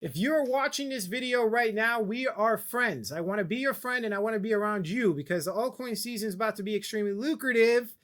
If you're watching this video right now, we are friends. I want to be your friend and I want to be around you because the altcoin season is about to be extremely lucrative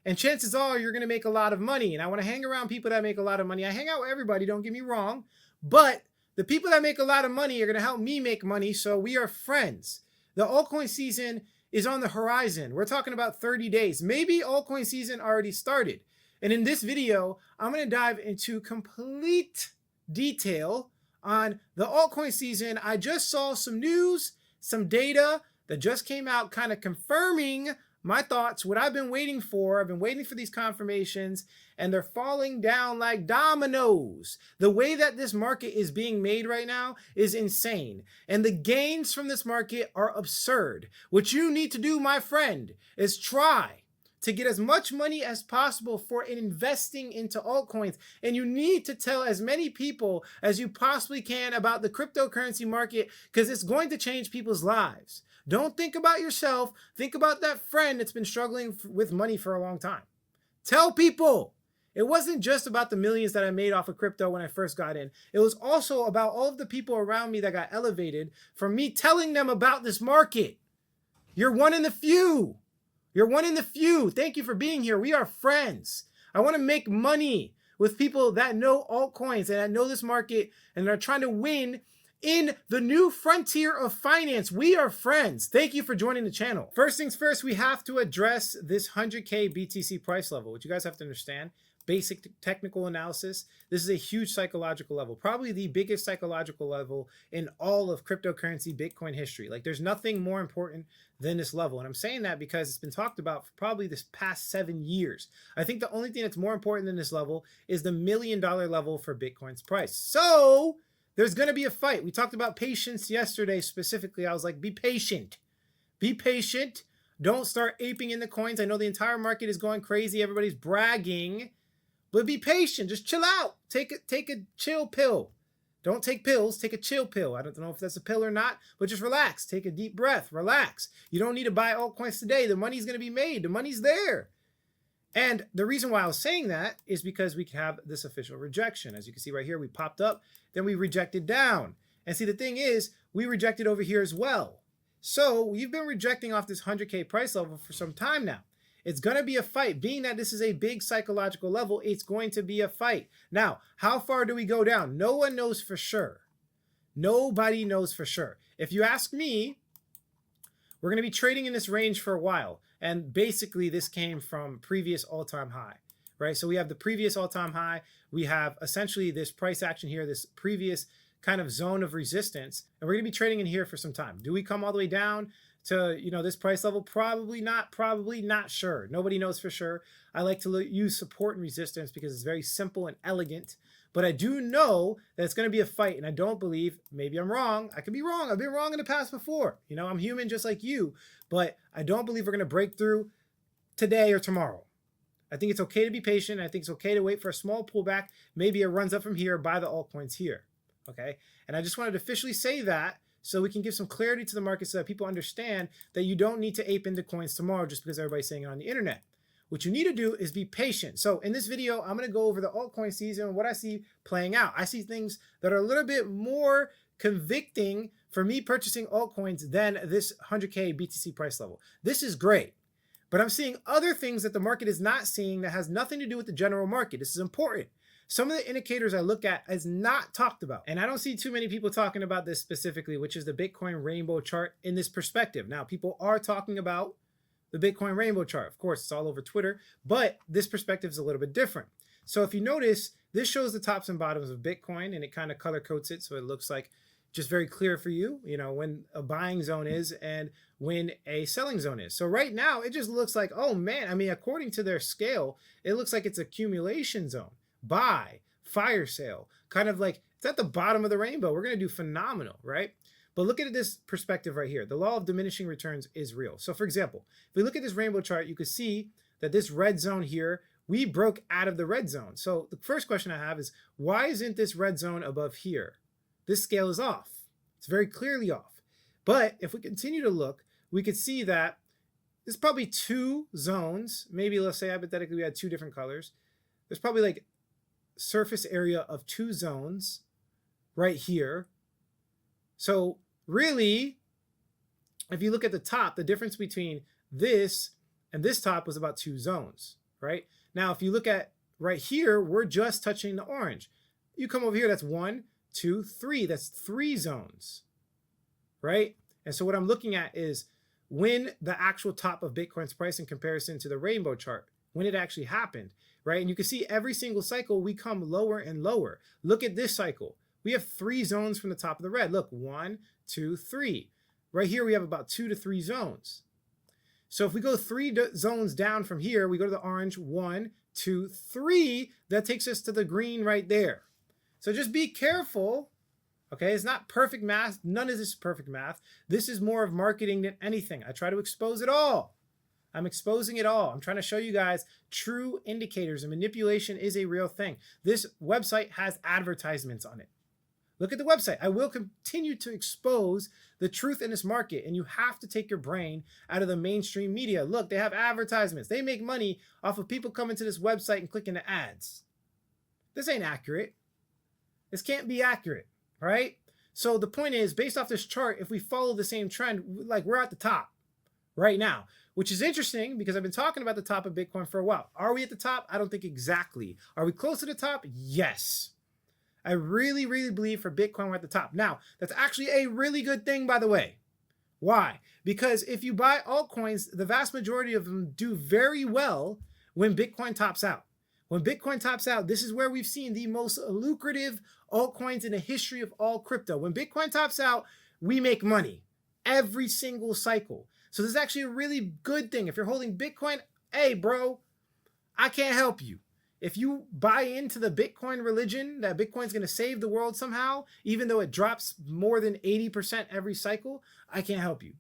and chances are you're going to make a lot of money. And I want to hang around people that make a lot of money. I hang out with everybody, don't get me wrong, but the people that make a lot of money are going to help me make money. So we are friends. The altcoin season is on the horizon. We're talking about 30 days. Maybe altcoin season already started. And in this video, I'm going to dive into complete detail on the altcoin season. I just saw some news, some data that just came out kind of confirming my thoughts, what I've been waiting for. I've been waiting for these confirmations and they're falling down like dominoes. The way that this market is being made right now is insane. And the gains from this market are absurd. What you need to do, my friend, is try to get as much money as possible for investing into altcoins. And you need to tell as many people as you possibly can about the cryptocurrency market because it's going to change people's lives. Don't think about yourself. Think about that friend that's been struggling with money for a long time. Tell people. It wasn't just about the millions that I made off of crypto when I first got in. It was also about all of the people around me that got elevated from me telling them about this market. You're one in the few. You're one in the few. Thank you for being here. We are friends. I want to make money with people that know altcoins and that know this market and are trying to win in the new frontier of finance. We are friends. Thank you for joining the channel. First things first, we have to address this 100K BTC price level. What you guys have to understand, basic technical analysis, this is a huge psychological level, probably the biggest psychological level in all of cryptocurrency Bitcoin history. Like there's nothing more important than this level. And I'm saying that because it's been talked about for probably this past 7 years. I think the only thing that's more important than this level is the $1 million level for Bitcoin's price. So there's going to be a fight. We talked about patience yesterday specifically. I was like, be patient. Be patient. Don't start aping in the coins. I know the entire market is going crazy. Everybody's bragging. But be patient. Just chill out. Take a chill pill. Don't take pills. Take a chill pill. I don't know if that's a pill or not, but just relax. Take a deep breath. Relax. You don't need to buy altcoins today. The money's going to be made. The money's there. And the reason why I was saying that is because we have this official rejection. As you can see right here, we popped up, then we rejected down. And see, the thing is, we rejected over here as well. So we've been rejecting off this 100K price level for some time now. It's going to be a fight. Being that this is a big psychological level, it's going to be a fight. Now, how far do we go down? No one knows for sure. Nobody knows for sure. If you ask me, we're going to be trading in this range for a while. And basically, this came from previous all-time high, right? So we have the previous all-time high. We have essentially this price action here, this previous kind of zone of resistance. And we're going to be trading in here for some time. Do we come all the way down to, this price level? Probably not sure. Nobody knows for sure. I like to use support and resistance because it's very simple and elegant. But I do know that it's going to be a fight, and I don't believe, maybe I'm wrong. I could be wrong. I've been wrong in the past before. I'm human just like you, but I don't believe we're going to break through today or tomorrow. I think it's okay to be patient. I think it's okay to wait for a small pullback. Maybe it runs up from here, buy the altcoins here, okay? And I just wanted to officially say that so we can give some clarity to the market so that people understand that you don't need to ape into coins tomorrow just because everybody's saying it on the internet. What you need to do is be patient. So in this video, I'm going to go over the altcoin season and what I see playing out. I see things that are a little bit more convicting for me purchasing altcoins than this 100K BTC price level. This is great. But I'm seeing other things that the market is not seeing that has nothing to do with the general market. This is important. Some of the indicators I look at is not talked about. And I don't see too many people talking about this specifically, which is the Bitcoin rainbow chart in this perspective. Now, people are talking about the Bitcoin rainbow chart. Of course, it's all over Twitter, but this perspective is a little bit different. So if you notice, this shows the tops and bottoms of Bitcoin and it kind of color codes it. So it looks like just very clear for you, when a buying zone is and when a selling zone is. So right now, it just looks like, oh man, I mean, according to their scale, it looks like it's accumulation zone, buy, fire sale, kind of like it's at the bottom of the rainbow. We're going to do phenomenal, right? But look at this perspective right here. The law of diminishing returns is real. So for example, if we look at this rainbow chart, you can see that this red zone here, we broke out of the red zone. So the first question I have is, why isn't this red zone above here? This scale is off. It's very clearly off. But if we continue to look, we could see that there's probably two zones. Maybe let's say hypothetically we had two different colors. There's probably like surface area of two zones right here. So really, if you look at the top, the difference between this and this top was about 2 zones, right? Now, if you look at right here, we're just touching the orange. You come over here, that's 1, 2, 3. That's 3 zones, right? And so what I'm looking at is when the actual top of Bitcoin's price in comparison to the rainbow chart, when it actually happened, right? And you can see every single cycle, we come lower and lower. Look at this cycle. We have 3 zones from the top of the red. Look, 1, 2, 3. Right here, we have about 2 to 3 zones. So if we go 3 zones down from here, we go to the orange, 1, 2, 3. That takes us to the green right there. So just be careful. Okay, it's not perfect math. None of this is perfect math. This is more of marketing than anything. I try to expose it all. I'm exposing it all. I'm trying to show you guys true indicators, and manipulation is a real thing. This website has advertisements on it. Look at the website. I will continue to expose the truth in this market, and you have to take your brain out of the mainstream media. Look, they have advertisements. They make money off of people coming to this website and clicking the ads. This ain't accurate. This can't be accurate, right? So the point is, based off this chart, if we follow the same trend, like we're at the top right now, which is interesting because I've been talking about the top of Bitcoin for a while. Are we at the top? I don't think exactly. Are we close to the top? Yes. I really, really believe for Bitcoin we're at the top. Now, that's actually a really good thing, by the way. Why? Because if you buy altcoins, the vast majority of them do very well when Bitcoin tops out. When Bitcoin tops out, this is where we've seen the most lucrative altcoins in the history of all crypto. When Bitcoin tops out, we make money every single cycle. So this is actually a really good thing. If you're holding Bitcoin, hey, bro, I can't help you. If you buy into the Bitcoin religion, that Bitcoin's going to save the world somehow, even though it drops more than 80% every cycle, I can't help you.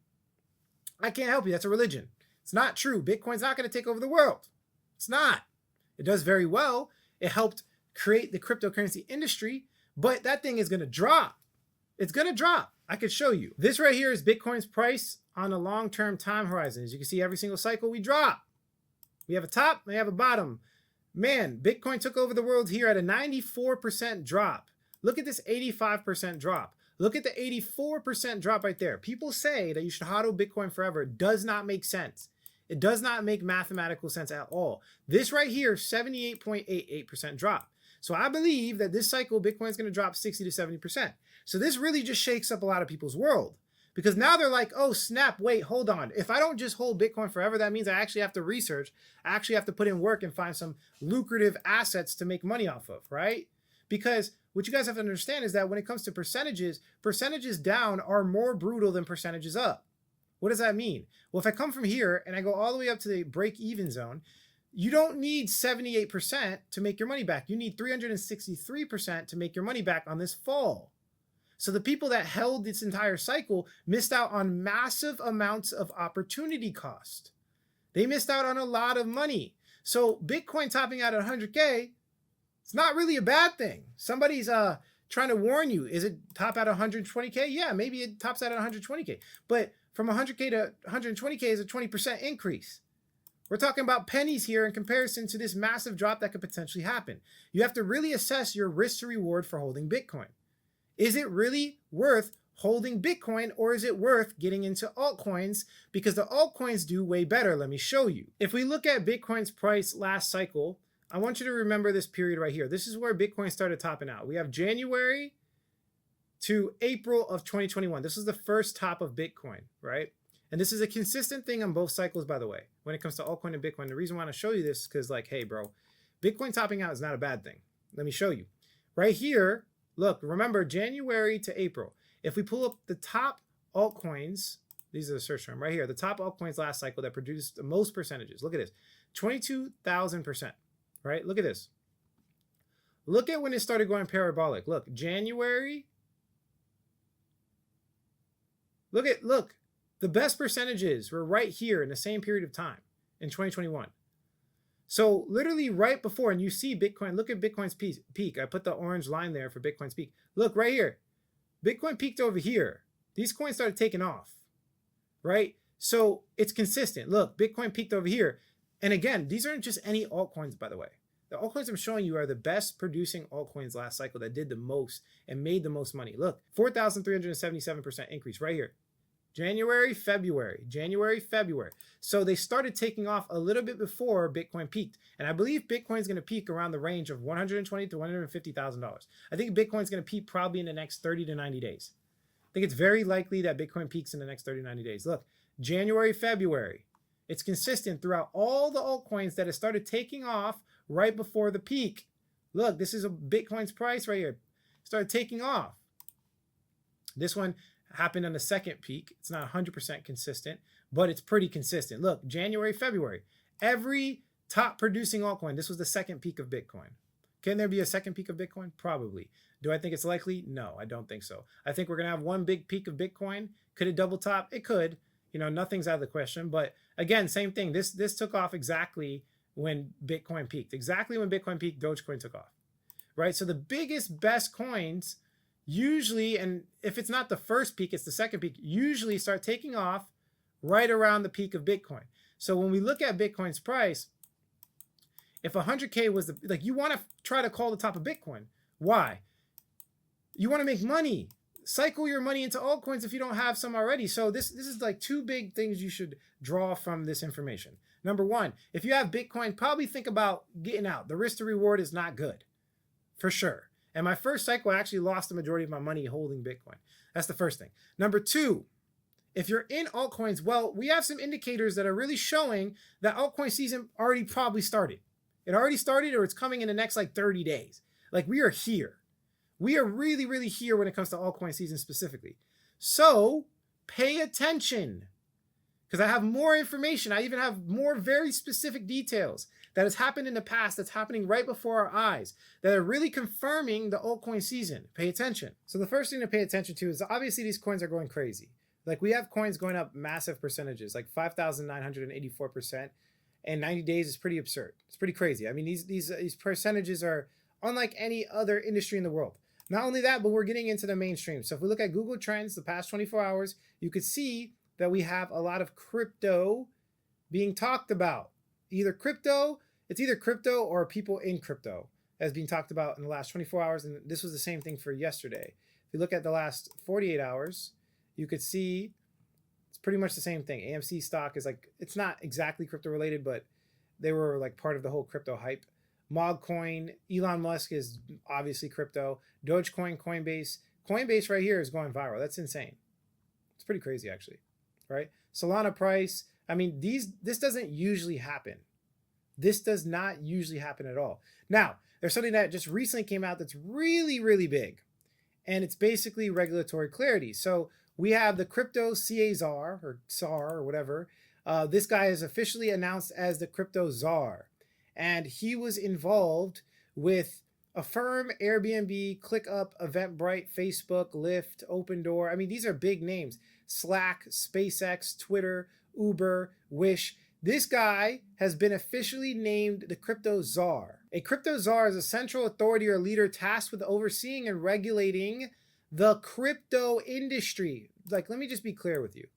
I can't help you. That's a religion. It's not true. Bitcoin's not going to take over the world. It's not. It does very well. It helped create the cryptocurrency industry, but that thing is going to drop. It's going to drop. I could show you. This right here is Bitcoin's price on a long-term time horizon. As you can see, every single cycle we drop. We have a top, we have a bottom. Man, Bitcoin took over the world here at a 94% drop. Look at this 85% drop. Look at the 84% drop right there. People say that you should hodl Bitcoin forever. It does not make sense. It does not make mathematical sense at all. This right here, 78.88% drop. So I believe that this cycle, Bitcoin's going to drop 60 to 70%. So this really just shakes up a lot of people's world. Because now they're like, oh, snap, wait, hold on. If I don't just hold Bitcoin forever, that means I actually have to research. I actually have to put in work and find some lucrative assets to make money off of, right? Because what you guys have to understand is that when it comes to percentages, percentages down are more brutal than percentages up. What does that mean? Well, if I come from here and I go all the way up to the break-even zone, you don't need 78% to make your money back. You need 363% to make your money back on this fall. So the people that held this entire cycle missed out on massive amounts of opportunity cost. They missed out on a lot of money. So Bitcoin topping out at 100K, it's not really a bad thing. Somebody's trying to warn you. Is it top at 120K? Yeah, maybe it tops out at 120K. But from 100K to 120K is a 20% increase. We're talking about pennies here in comparison to this massive drop that could potentially happen. You have to really assess your risk to reward for holding Bitcoin. Is it really worth holding Bitcoin, or is it worth getting into altcoins? Because the altcoins do way better. Let me show you. If we look at Bitcoin's price last cycle, I want you to remember this period right here. This is where Bitcoin started topping out. We have January to April of 2021. This is the first top of Bitcoin, right? And this is a consistent thing on both cycles, by the way, when it comes to altcoin and Bitcoin. The reason I want to show you this is because, like, hey, bro, Bitcoin topping out is not a bad thing. Let me show you. Right here, look, remember January to April. If we pull up the top altcoins, these are the search term right here, the top altcoins last cycle that produced the most percentages. Look at this, 22,000%, right? Look at this. Look at when it started going parabolic. Look, January. Look, the best percentages were right here in the same period of time in 2021. So literally right before, and you see Bitcoin, look at Bitcoin's peak. I put the orange line there for Bitcoin's peak. Look right here. Bitcoin peaked over here. These coins started taking off, right? So it's consistent. Look, Bitcoin peaked over here. And again, these aren't just any altcoins, by the way. The altcoins I'm showing you are the best producing altcoins last cycle that did the most and made the most money. Look, 4,377% increase right here. January, February. So they started taking off a little bit before Bitcoin peaked. And I believe Bitcoin's going to peak around the range of $120,000 to $150,000. I think Bitcoin's going to peak probably in the next 30 to 90 days. I think it's very likely that Bitcoin peaks in the next 30 to 90 days. Look, January, February. It's consistent throughout all the altcoins that have started taking off right before the peak. Look, this is a Bitcoin's price right here. Started taking off. This one happened on the second peak. It's not 100% consistent, but it's pretty consistent. Look, January, February. Every top producing altcoin. This was the second peak of Bitcoin. Can there be a second peak of Bitcoin? Probably. Do I think it's likely? No, I don't think so. I think we're going to have one big peak of Bitcoin. Could it double top? It could. You know, nothing's out of the question. But again, same thing. This took off exactly when Bitcoin peaked. Exactly when Bitcoin peaked, Dogecoin took off. Right? So the biggest, best coins usually, and if it's not the first peak, it's the second peak, usually start taking off right around the peak of Bitcoin. So when we look at Bitcoin's price, if 100K was like, you want to try to call the top of Bitcoin. Why? You want to make money. Cycle your money into altcoins if you don't have some already. So this is like two big things you should draw from this information. Number one, if you have Bitcoin, probably think about getting out. The risk to reward is not good, for sure. And my first cycle, I actually lost the majority of my money holding Bitcoin. That's the first thing. Number two, if you're in altcoins, well, we have some indicators that are really showing that altcoin season already probably started. It already started, or it's coming in the next like 30 days. Like, we are here. We are really, really here when it comes to altcoin season specifically. So pay attention, because I have more information. I even have more very specific details that has happened in the past, that's happening right before our eyes, that are really confirming the altcoin season. Pay attention. So the first thing to pay attention to is obviously these coins are going crazy. Like, we have coins going up massive percentages, like 5,984%. And 90 days is pretty absurd. It's pretty crazy. I mean, these percentages are unlike any other industry in the world. Not only that, but we're getting into the mainstream. So if we look at Google Trends the past 24 hours, you could see that we have a lot of crypto being talked about. It's either crypto or people in crypto as being talked about in the last 24 hours. And this was the same thing for yesterday. If you look at the last 48 hours, you could see it's pretty much the same thing. AMC stock is like, it's not exactly crypto related, but they were like part of the whole crypto hype. Mogcoin, Elon Musk is obviously crypto. Dogecoin, Coinbase right here is going viral. That's insane. It's pretty crazy actually, right? Solana price. I mean, this doesn't usually happen. This does not usually happen at all. Now, there's something that just recently came out that's really, really big, and it's basically regulatory clarity. So we have the crypto CA-czar or czar or whatever. This guy is officially announced as the crypto czar. And he was involved with Affirm, Airbnb, ClickUp, Eventbrite, Facebook, Lyft, Open Door. I mean, these are big names. Slack, SpaceX, Twitter, Uber, Wish. This guy has been officially named the crypto czar. A crypto czar is a central authority or leader tasked with overseeing and regulating the crypto industry. Like, let me just be clear with you.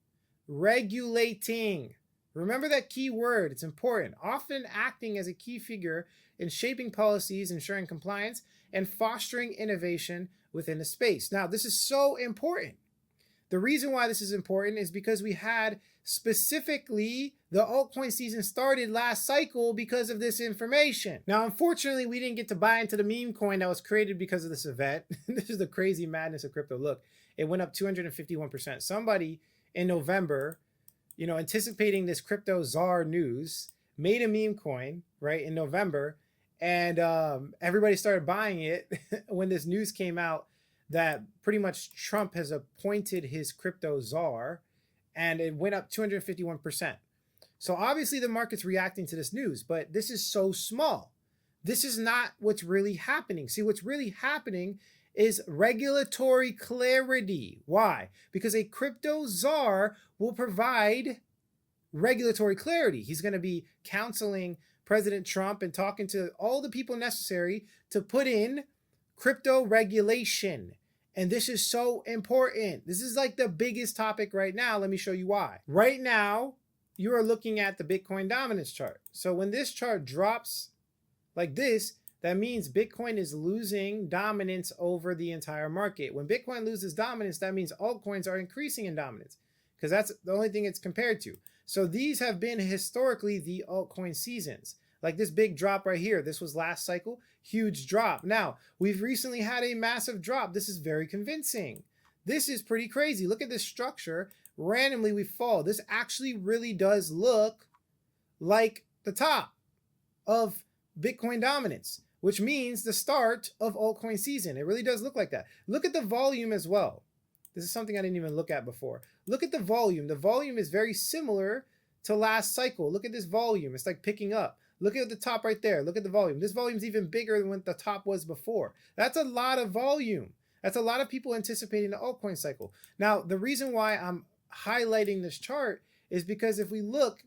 Regulating. Remember that key word. It's important. Often acting as a key figure in shaping policies, ensuring compliance, and fostering innovation within the space. Now, this is so important. The reason why this is important is because we had specifically the altcoin season started last cycle because of this information. Now, unfortunately, we didn't get to buy into the meme coin that was created because of this event. This is the crazy madness of crypto. Look, it went up 251%. Somebody in November, you know, anticipating this crypto czar news, made a meme coin, right, in November, and everybody started buying it when this news came out that pretty much Trump has appointed his crypto czar, and it went up 251%. So obviously the market's reacting to this news, but this is so small. This is not what's really happening. See, what's really happening is regulatory clarity. Why? Because a crypto czar will provide regulatory clarity. He's going to be counseling President Trump and talking to all the people necessary to put in crypto regulation. And this is so important. This is like the biggest topic right now. Let me show you why. Right now, you are looking at the Bitcoin dominance chart. So when this chart drops like this, that means Bitcoin is losing dominance over the entire market. When Bitcoin loses dominance, that means altcoins are increasing in dominance because that's the only thing it's compared to. So these have been historically the altcoin seasons. Like this big drop right here. This was last cycle, huge drop. Now, we've recently had a massive drop. This is very convincing. This is pretty crazy. Look at this structure. Randomly we fall. This actually really does look like the top of Bitcoin dominance, which means the start of altcoin season. It really does look like that. Look at the volume as well. This is something I didn't even look at before. Look at the volume. The volume is very similar to last cycle. Look at this volume. It's like picking up. Look at the top right there. Look at the volume. This volume is even bigger than what the top was before. That's a lot of volume. That's a lot of people anticipating the altcoin cycle. Now, the reason why I'm highlighting this chart is because if we look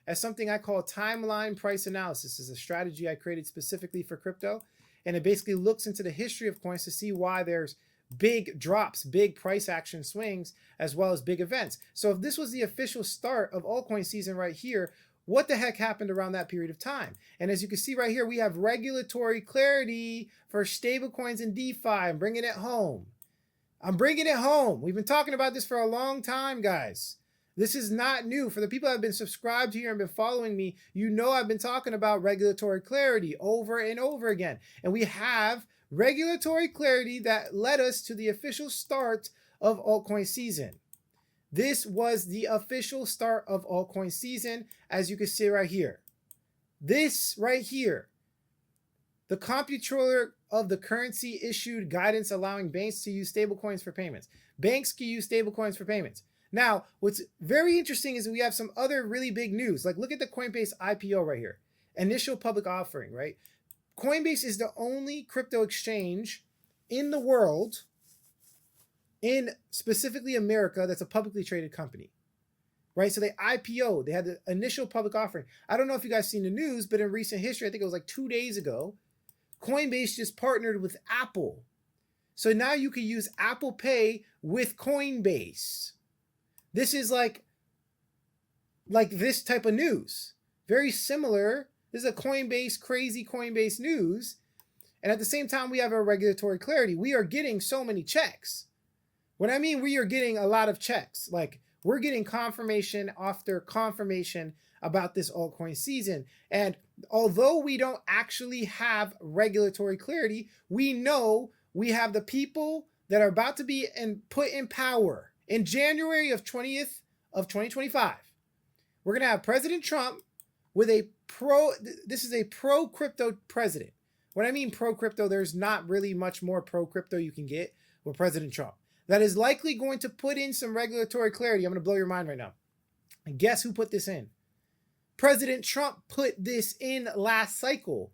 at something I call timeline price analysis, is a strategy I created specifically for crypto, and it basically looks into the history of coins to see why there's big drops, big price action swings, as well as big events. So if this was the official start of altcoin season right here, what the heck happened around that period of time? And as you can see right here, we have regulatory clarity for stablecoins and DeFi. I'm bringing it home. I'm bringing it home. We've been talking about this for a long time, guys. This is not new. For the people that have been subscribed here and been following me, you know I've been talking about regulatory clarity over and over again. And we have regulatory clarity that led us to the official start of altcoin season. This was the official start of altcoin season, as you can see right here. This right here, the comptroller of the currency issued guidance allowing banks to use stablecoins for payments. Banks can use stablecoins for payments. Now, what's very interesting is we have some other really big news. Like, look at the Coinbase IPO right here. Initial public offering, right? Coinbase is the only crypto exchange in the world, in specifically America, that's a publicly traded company, right? So they IPO, they had the initial public offering. I don't know if you guys seen the news, but in recent history, I think it was like 2 days ago, Coinbase just partnered with Apple. So now you can use Apple Pay with Coinbase. This is like this type of news. Very similar. This is a Coinbase, crazy Coinbase news. And at the same time, we have our regulatory clarity. We are getting so many checks. When I mean we are getting a lot of checks, like we're getting confirmation after confirmation about this altcoin season. And although we don't actually have regulatory clarity, we know we have the people that are about to be put in power. In January of 2025, we're going to have President Trump with this is a pro-crypto president. When I mean pro-crypto, there's not really much more pro-crypto you can get with President Trump. That is likely going to put in some regulatory clarity. I'm going to blow your mind right now. And guess who put this in? President Trump put this in last cycle.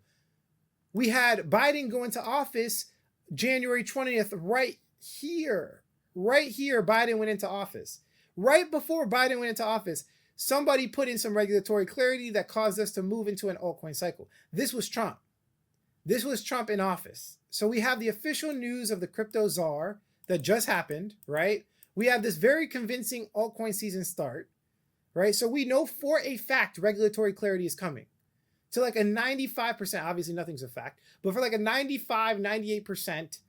We had Biden go into office January 20th, right here. Right here, Biden went into office. Right before Biden went into office, somebody put in some regulatory clarity that caused us to move into an altcoin cycle. This was Trump. This was Trump in office. So we have the official news of the crypto czar that just happened, right? We have this very convincing altcoin season start, right? So we know for a fact regulatory clarity is coming. To like a 95%, obviously nothing's a fact, but for like a 95, 98%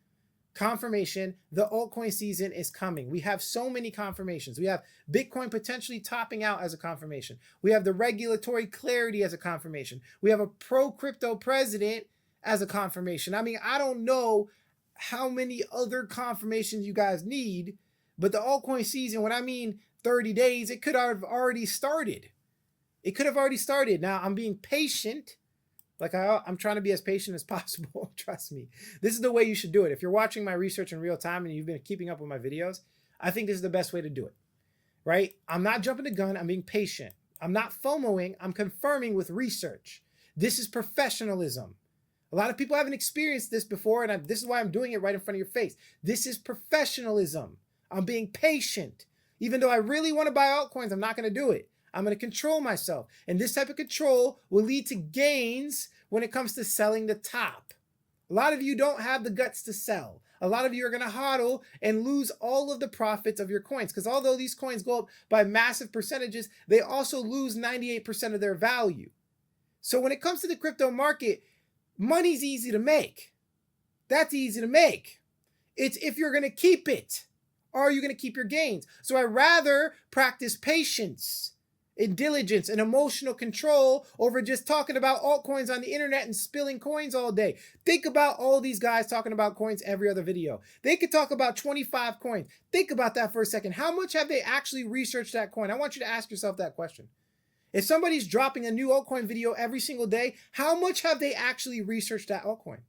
confirmation, the altcoin season is coming. We have so many confirmations. We have Bitcoin potentially topping out as a confirmation. We have the regulatory clarity as a confirmation. We have a pro-crypto president as a confirmation. I mean, I don't know how many other confirmations you guys need, but the altcoin season, when I mean 30 days, it could have already started. It could have already started. Now, I'm being patient. Like I'm trying to be as patient as possible. Trust me. This is the way you should do it. If you're watching my research in real time and you've been keeping up with my videos, I think this is the best way to do it, right? I'm not jumping the gun. I'm being patient. I'm not FOMOing. I'm confirming with research. This is professionalism. A lot of people haven't experienced this before, and this is why I'm doing it right in front of your face. This is professionalism. I'm being patient. Even though I really want to buy altcoins, I'm not going to do it. I'm going to control myself. And this type of control will lead to gains when it comes to selling the top. A lot of you don't have the guts to sell. A lot of you are going to hodl and lose all of the profits of your coins. Because although these coins go up by massive percentages, they also lose 98% of their value. So when it comes to the crypto market, Money's easy to make. That's easy to make. It's if you're going to keep it. Are you going to keep your gains? So I'd rather practice patience and diligence and emotional control over just talking about altcoins on the internet and spilling coins all day. Think about all these guys talking about coins every other video. They could talk about 25 coins. Think about that for a second. How much have they actually researched that coin? I want you to ask yourself that question. If somebody's dropping a new altcoin video every single day, how much have they actually researched that altcoin?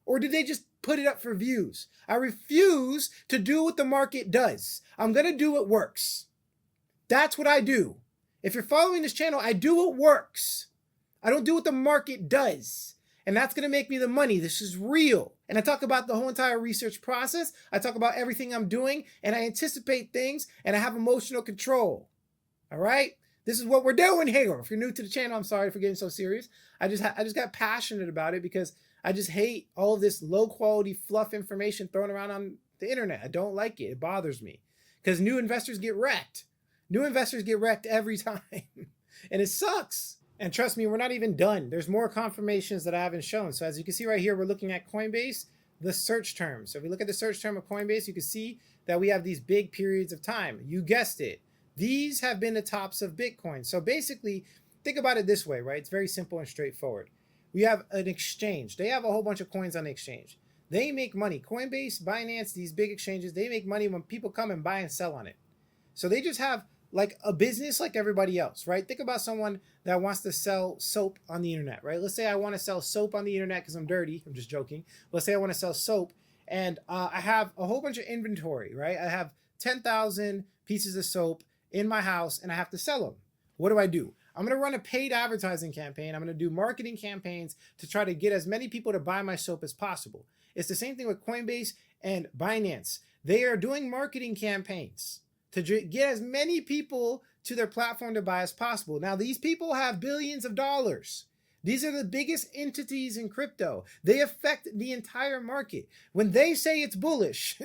Or did they just put it up for views? I refuse to do what the market does. I'm going to do what works. That's what I do. If you're following this channel, I do what works. I don't do what the market does. And that's going to make me the money. This is real. And I talk about the whole entire research process. I talk about everything I'm doing, and I anticipate things, and I have emotional control. All right? This is what we're doing here. If you're new to the channel, I'm sorry for getting so serious. I just got passionate about it because I just hate all of this low quality fluff information thrown around on the internet. I don't like it. It bothers me because new investors get wrecked. New investors get wrecked every time and it sucks. And trust me, we're not even done. There's more confirmations that I haven't shown. So as you can see right here, we're looking at Coinbase, the search term. So if we look at the search term of Coinbase, you can see that we have these big periods of time. You guessed it. These have been the tops of Bitcoin. So basically, think about it this way, right? It's very simple and straightforward. We have an exchange. They have a whole bunch of coins on the exchange. They make money. Coinbase, Binance, these big exchanges, they make money when people come and buy and sell on it. So they just have like a business like everybody else, right? Think about someone that wants to sell soap on the internet, right? Let's say I want to sell soap on the internet because I'm dirty. I'm just joking. Let's say I want to sell soap and I have a whole bunch of inventory, right? I have 10,000 pieces of soap in my house and I have to sell them. What do? I'm going to run a paid advertising campaign. I'm going to do marketing campaigns to try to get as many people to buy my soap as possible. It's the same thing with Coinbase and Binance. They are doing marketing campaigns to get as many people to their platform to buy as possible. Now, these people have billions of dollars. These are the biggest entities in crypto. They affect the entire market. When they say it's bullish,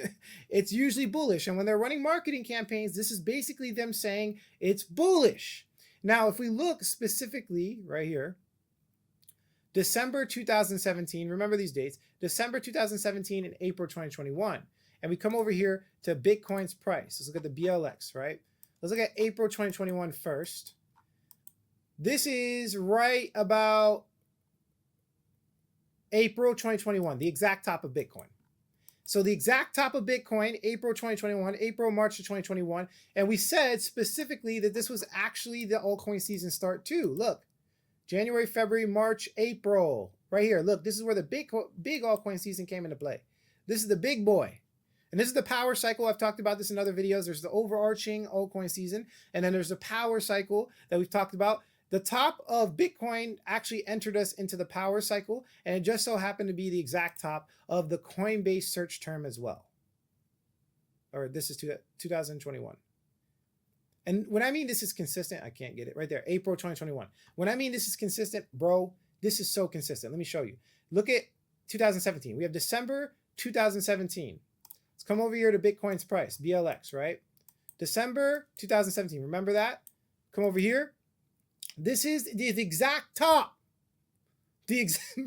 it's usually bullish. And when they're running marketing campaigns, this is basically them saying it's bullish. Now, if we look specifically right here, December 2017, remember these dates, December 2017 and April 2021. And we come over here to Bitcoin's price. Let's look at the BLX, right? Let's look at April 2021 first. This is right about April 2021, the exact top of Bitcoin. So the exact top of Bitcoin, April 2021, March of 2021. And we said specifically that this was actually the altcoin season start too. Look, January, February, March, April. Right here, look, this is where the big altcoin season came into play. This is the big boy. And this is the power cycle. I've talked about this in other videos. There's the overarching altcoin season. And then there's the power cycle that we've talked about. The top of Bitcoin actually entered us into the power cycle, and it just so happened to be the exact top of the Coinbase search term as well. Or this is 2021. And when I mean this is consistent, I can't get it right there, April 2021. When I mean this is consistent, bro, this is so consistent. Let me show you. Look at 2017. We have December 2017. Let's come over here to Bitcoin's price, BLX, right? December 2017. Remember that? Come over here. This is the exact top.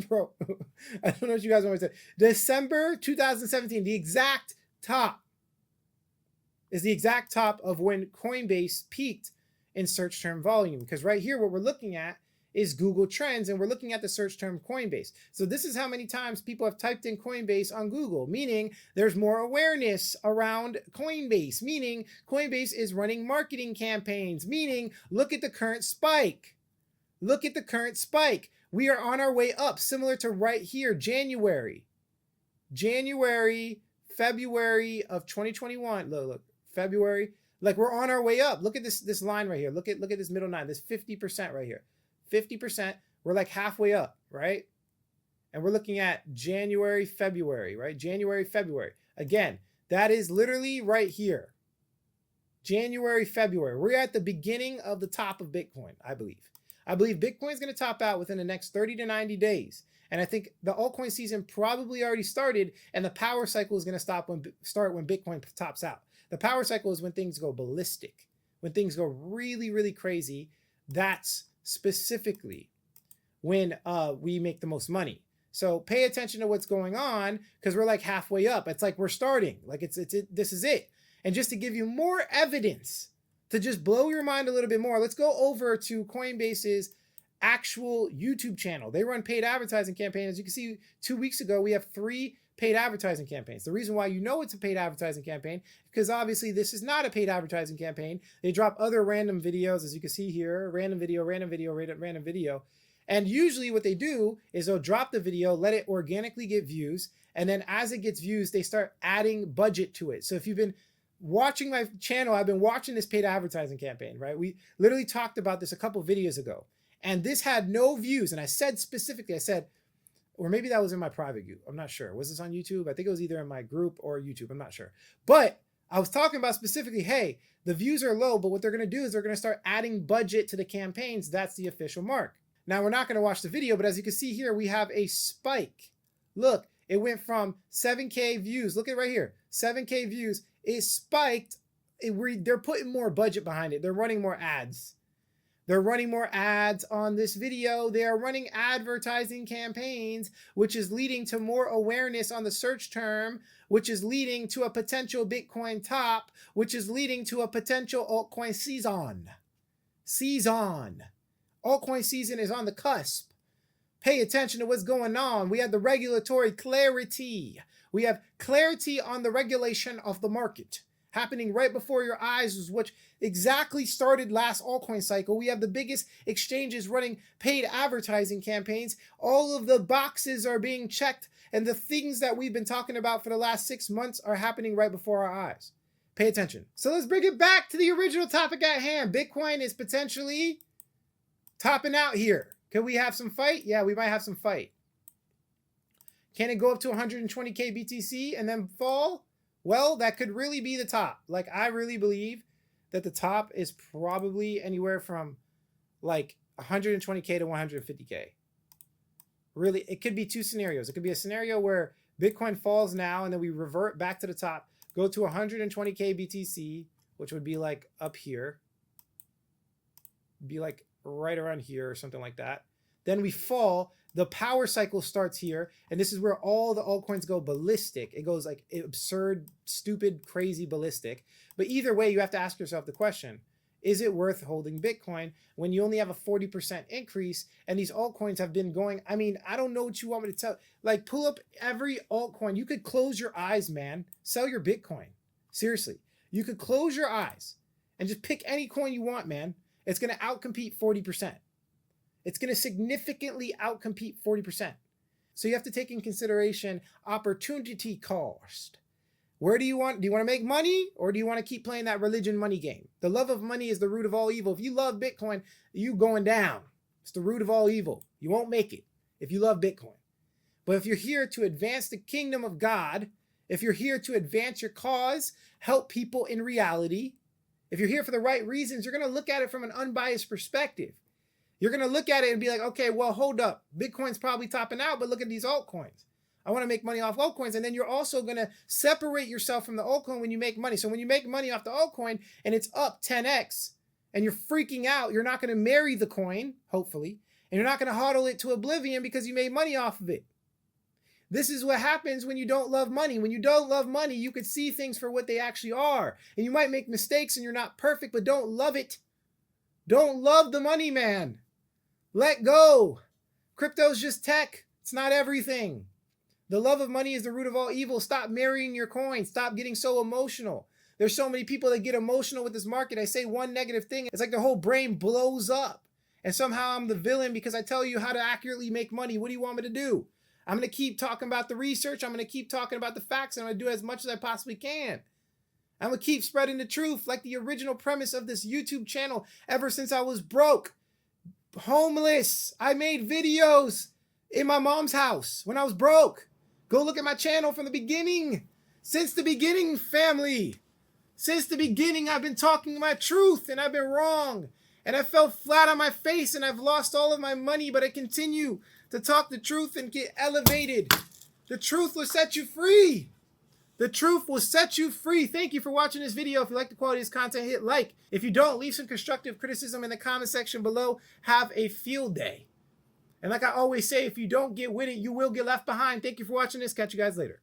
Bro, I don't know what you guys want to say. December 2017, the exact top is the exact top of when Coinbase peaked in search term volume. Because right here, what we're looking at is Google Trends, and we're looking at the search term Coinbase. So this is how many times people have typed in Coinbase on Google, meaning there's more awareness around Coinbase, meaning Coinbase is running marketing campaigns, meaning look at the current spike. Look at the current spike. We are on our way up, similar to right here, January, February of 2021. Look, February. Like we're on our way up. Look at this line right here. Look at this middle line, this 50% right here. 50%, we're like halfway up, right? And we're looking at January, February, right? January, February. Again, that is literally right here. January, February. We're at the beginning of the top of Bitcoin, I believe. I believe Bitcoin is going to top out within the next 30 to 90 days. And I think the altcoin season probably already started, and the power cycle is going to start when Bitcoin tops out. The power cycle is when things go ballistic, when things go really, really crazy. That's specifically when we make the most money. So pay attention to what's going on because we're like halfway up. It's like we're starting. Like this is it. And just to give you more evidence to just blow your mind a little bit more, let's go over to Coinbase's actual YouTube channel. They run paid advertising campaigns. As you can see, 2 weeks ago, we have 3 paid advertising campaigns. The reason why you know it's a paid advertising campaign, because obviously this is not a paid advertising campaign. They drop other random videos, as you can see here, random video, random video, random video. And usually what they do is they'll drop the video, let it organically get views, and then as it gets views, they start adding budget to it. So if you've been watching my channel, I've been watching this paid advertising campaign, right? We literally talked about this a couple videos ago, and this had no views. And I said specifically, I said, or maybe that was in my private group. I'm not sure. Was this on YouTube? I think it was either in my group or YouTube. I'm not sure. But I was talking about specifically, hey, the views are low, but what they're going to do is they're going to start adding budget to the campaigns. That's the official mark. Now, we're not going to watch the video, but as you can see here, we have a spike. Look, it went from 7K views. Look at it right here. 7K views. It spiked. They're putting more budget behind it. They're running more ads. They're running more ads on this video. They are running advertising campaigns, which is leading to more awareness on the search term, which is leading to a potential Bitcoin top, which is leading to a potential altcoin season. Altcoin season is on the cusp. Pay attention to what's going on. We have the regulatory clarity. We have clarity on the regulation of the market happening right before your eyes, is what exactly started last altcoin cycle. We have the biggest exchanges running paid advertising campaigns. All of the boxes are being checked, and the things that we've been talking about for the last 6 months are happening right before our eyes. Pay attention. So let's bring it back to the original topic at hand. Bitcoin is potentially topping out here. Can we have some fight? Yeah, we might have some fight. Can it go up to 120K BTC and then fall? Well, that could really be the top. Like, I really believe that the top is probably anywhere from like 120K to 150K. Really, it could be 2 scenarios. It could be a scenario where Bitcoin falls now and then we revert back to the top, go to 120K BTC, which would be like up here. Be like right around here or something like that. Then we fall. The power cycle starts here, and this is where all the altcoins go ballistic. It goes like absurd, stupid, crazy ballistic. But either way, you have to ask yourself the question, is it worth holding Bitcoin when you only have a 40% increase and these altcoins have been going? I mean, I don't know what you want me to tell. Like, pull up every altcoin. You could close your eyes, man. Sell your Bitcoin. Seriously. You could close your eyes and just pick any coin you want, man. It's going to outcompete 40%. It's going to significantly outcompete 40%. So you have to take in consideration opportunity cost. Where do you want to make money, or do you want to keep playing that religion money game? The love of money is the root of all evil. If you love Bitcoin, you going down. It's the root of all evil. You won't make it if you love Bitcoin. But if you're here to advance the kingdom of God, if you're here to advance your cause, help people in reality, if you're here for the right reasons, you're going to look at it from an unbiased perspective. You're going to look at it and be like, okay, well, hold up. Bitcoin's probably topping out, but look at these altcoins. I want to make money off altcoins. And then you're also going to separate yourself from the altcoin when you make money. So when you make money off the altcoin and it's up 10x and you're freaking out, you're not going to marry the coin, hopefully, and you're not going to hodl it to oblivion because you made money off of it. This is what happens when you don't love money. When you don't love money, you could see things for what they actually are. And you might make mistakes and you're not perfect, but don't love it. Don't love the money, man. Let go. Crypto's just tech. It's not everything. The love of money is the root of all evil. Stop marrying your coin. Stop getting so emotional. There's so many people that get emotional with this market. I say one negative thing, it's like their whole brain blows up. And somehow I'm the villain because I tell you how to accurately make money. What do you want me to do? I'm going to keep talking about the research. I'm going to keep talking about the facts. I'm going to do as much as I possibly can. I'm going to keep spreading the truth like the original premise of this YouTube channel ever since I was broke. Homeless. I made videos in my mom's house when I was broke. Go look at my channel from the beginning. Since the beginning, family. Since the beginning, I've been talking my truth and I've been wrong. And I fell flat on my face and I've lost all of my money, but I continue to talk the truth and get elevated. The truth will set you free. The truth will set you free. Thank you for watching this video. If you like the quality of this content, hit like. If you don't, leave some constructive criticism in the comment section below. Have a field day. And like I always say, if you don't get with it, you will get left behind. Thank you for watching this. Catch you guys later.